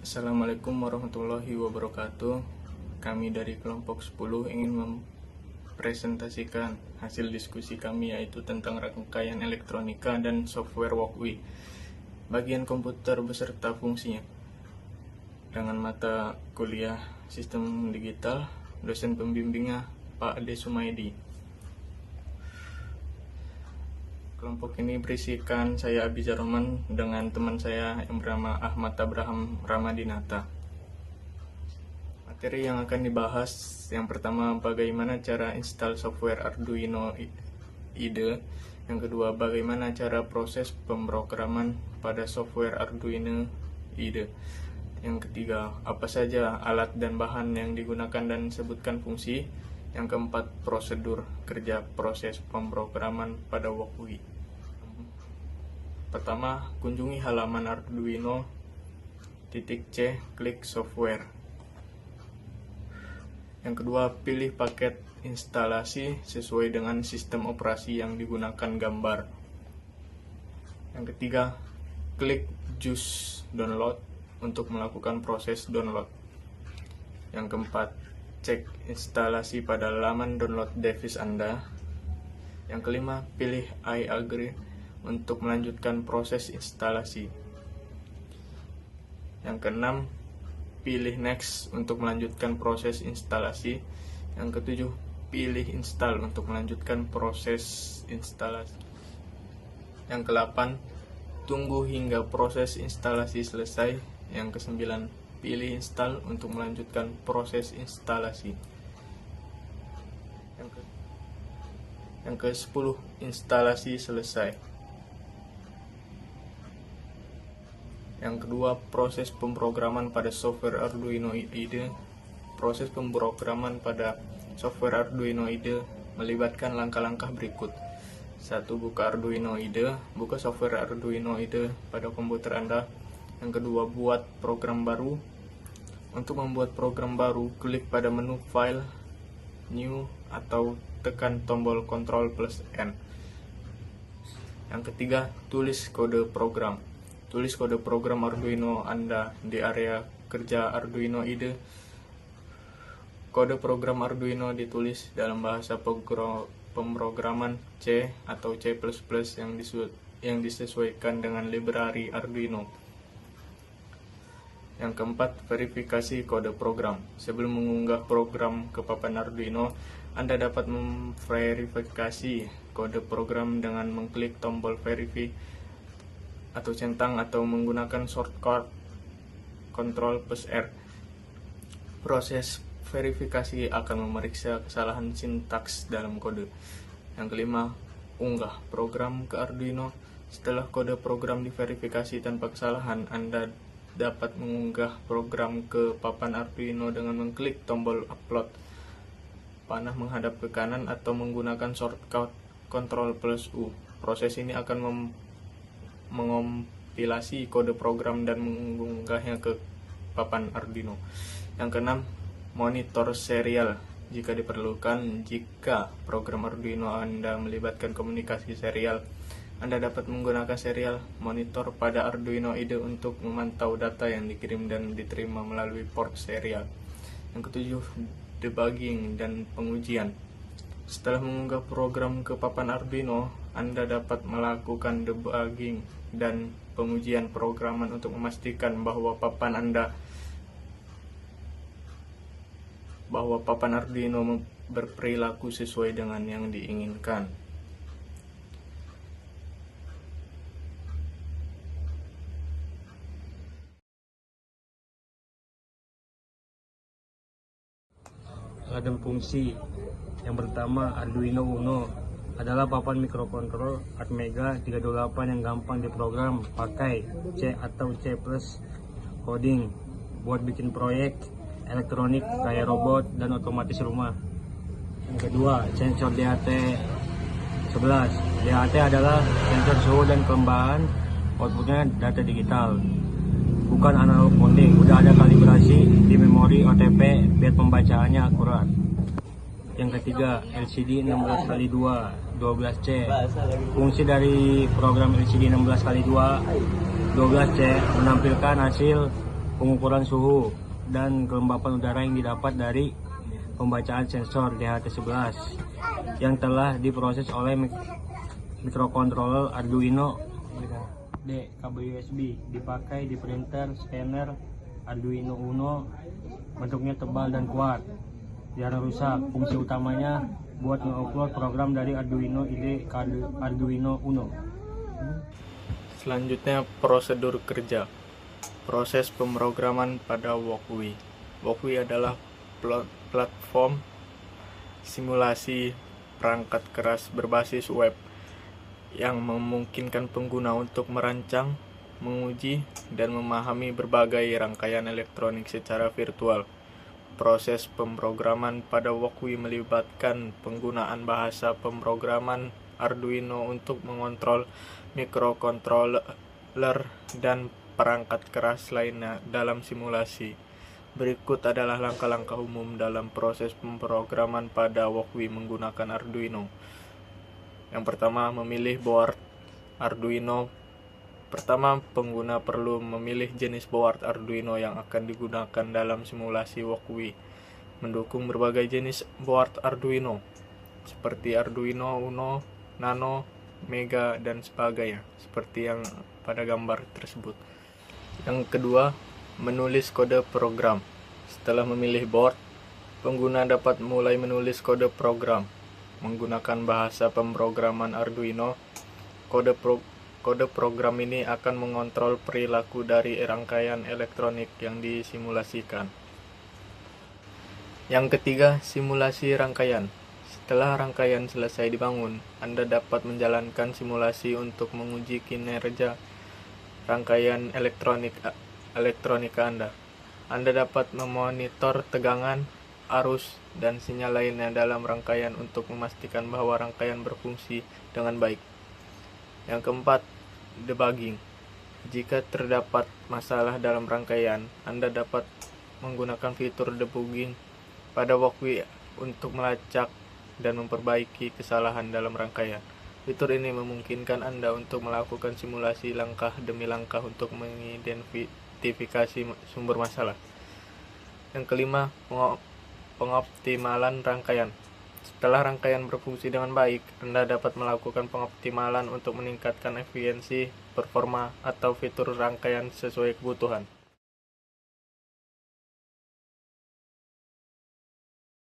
Assalamualaikum warahmatullahi wabarakatuh. Kami dari kelompok 10 ingin mempresentasikan hasil diskusi kami, yaitu tentang rangkaian elektronika dan software walkway bagian komputer beserta fungsinya, dengan mata kuliah sistem digital. Dosen pembimbingnya Pak Ade Sumaidi. Kelompok ini berisikan saya Abizar Rahman dengan teman saya yang bernama Ahmad Abraham Ramadinata. Materi yang akan dibahas yang pertama, bagaimana cara install software Arduino IDE. Yang kedua, bagaimana cara proses pemrograman pada software Arduino IDE. Yang ketiga, apa saja alat dan bahan yang digunakan dan sebutkan fungsi. Yang keempat, prosedur kerja proses pemrograman pada walkway. Pertama, kunjungi halaman Arduino.c, klik software. Yang kedua, pilih paket instalasi sesuai dengan sistem operasi yang digunakan gambar. Yang ketiga, klik Just Download untuk melakukan proses download. Yang keempat, cek instalasi pada laman download device Anda. Yang kelima, pilih I agree untuk melanjutkan proses instalasi. Yang keenam, pilih next untuk melanjutkan proses instalasi. Yang ketujuh, pilih install untuk melanjutkan proses instalasi. Yang kedelapan, tunggu hingga proses instalasi selesai. Yang kesembilan, pilih install untuk melanjutkan proses instalasi. Yang ke-10, instalasi selesai. Yang kedua, proses pemrograman pada software Arduino IDE. Proses pemrograman pada software Arduino IDE melibatkan langkah-langkah berikut. 1. Buka Arduino IDE. Buka software Arduino IDE pada komputer Anda. Yang kedua, buat program baru. Untuk membuat program baru, klik pada menu File, New, atau tekan tombol Ctrl+N. Yang ketiga, tulis kode program. Tulis kode program Arduino Anda di area kerja Arduino IDE. Kode program Arduino ditulis dalam bahasa pemrograman C atau C++ yang disesuaikan dengan library Arduino. Yang keempat, verifikasi kode program. Sebelum mengunggah program ke papan Arduino, Anda dapat memverifikasi kode program dengan mengklik tombol verify atau centang atau menggunakan shortcut Ctrl+R. Proses verifikasi akan memeriksa kesalahan sintaks dalam kode. Yang kelima, unggah program ke Arduino. Setelah kode program diverifikasi tanpa kesalahan, Anda dapat mengunggah program ke papan Arduino dengan mengklik tombol upload. Panah menghadap ke kanan atau menggunakan shortcut Ctrl+U. Proses ini akan mengompilasi kode program dan mengunggahnya ke papan Arduino. Yang keenam, monitor serial jika diperlukan. Jika program Arduino Anda melibatkan komunikasi serial, Anda dapat menggunakan serial monitor pada Arduino IDE untuk memantau data yang dikirim dan diterima melalui port serial. Yang ketujuh, debugging dan pengujian. Setelah mengunggah program ke papan Arduino, Anda dapat melakukan debugging dan pengujian programan untuk memastikan bahwa papan Arduino berperilaku sesuai dengan yang diinginkan. Alat dan fungsi. Yang pertama, Arduino Uno adalah papan mikrokontrol Atmega 328 yang gampang diprogram pakai C atau C+ coding buat bikin proyek elektronik kayak robot dan otomatis rumah. Yang kedua, sensor DAT11. DAT adalah sensor suhu dan kelembaban, outputnya data digital, bukan analog bonding. Udah ada kalibrasi di memori OTP biar pembacaannya akurat. Yang ketiga, LCD 16x2 12C. Fungsi dari program LCD 16x2 12C menampilkan hasil pengukuran suhu dan kelembapan udara yang didapat dari pembacaan sensor DHT11 yang telah diproses oleh microcontroller Arduino. D. Kabel USB dipakai di printer, scanner Arduino Uno, bentuknya tebal dan kuat, jarang rusak. Fungsi utamanya buat nge-upload program dari Arduino IDE ke Arduino Uno. Selanjutnya, prosedur kerja. Proses pemrograman pada Walkwi. Walkwi adalah platform simulasi perangkat keras berbasis web yang memungkinkan pengguna untuk merancang, menguji, dan memahami berbagai rangkaian elektronik secara virtual. Proses pemrograman pada Walkwi melibatkan penggunaan bahasa pemrograman Arduino untuk mengontrol microcontroller dan perangkat keras lainnya dalam simulasi. Berikut adalah langkah-langkah umum dalam proses pemrograman pada Walkwi menggunakan Arduino. Yang pertama, memilih board Arduino. Pertama, pengguna perlu memilih jenis board Arduino yang akan digunakan dalam simulasi Walkwi. Mendukung berbagai jenis board Arduino, seperti Arduino Uno, Nano, Mega, dan sebagainya, seperti yang pada gambar tersebut. Yang kedua, menulis kode program. Setelah memilih board, pengguna dapat mulai menulis kode program. Menggunakan bahasa pemrograman Arduino, kode program ini akan mengontrol perilaku dari rangkaian elektronik yang disimulasikan. Yang ketiga, simulasi rangkaian. Setelah rangkaian selesai dibangun, Anda dapat menjalankan simulasi untuk menguji kinerja rangkaian elektronika Anda. Anda dapat memonitor tegangan, arus, dan sinyal lainnya dalam rangkaian untuk memastikan bahwa rangkaian berfungsi dengan baik. Yang keempat, debugging. Jika terdapat masalah dalam rangkaian, Anda dapat menggunakan fitur debugging pada Walkwi untuk melacak dan memperbaiki kesalahan dalam rangkaian. Fitur ini memungkinkan Anda untuk melakukan simulasi langkah demi langkah untuk mengidentifikasi sumber masalah. Yang kelima, pengoptimalan rangkaian. Setelah rangkaian berfungsi dengan baik, Anda dapat melakukan pengoptimalan untuk meningkatkan efisiensi, performa, atau fitur rangkaian sesuai kebutuhan.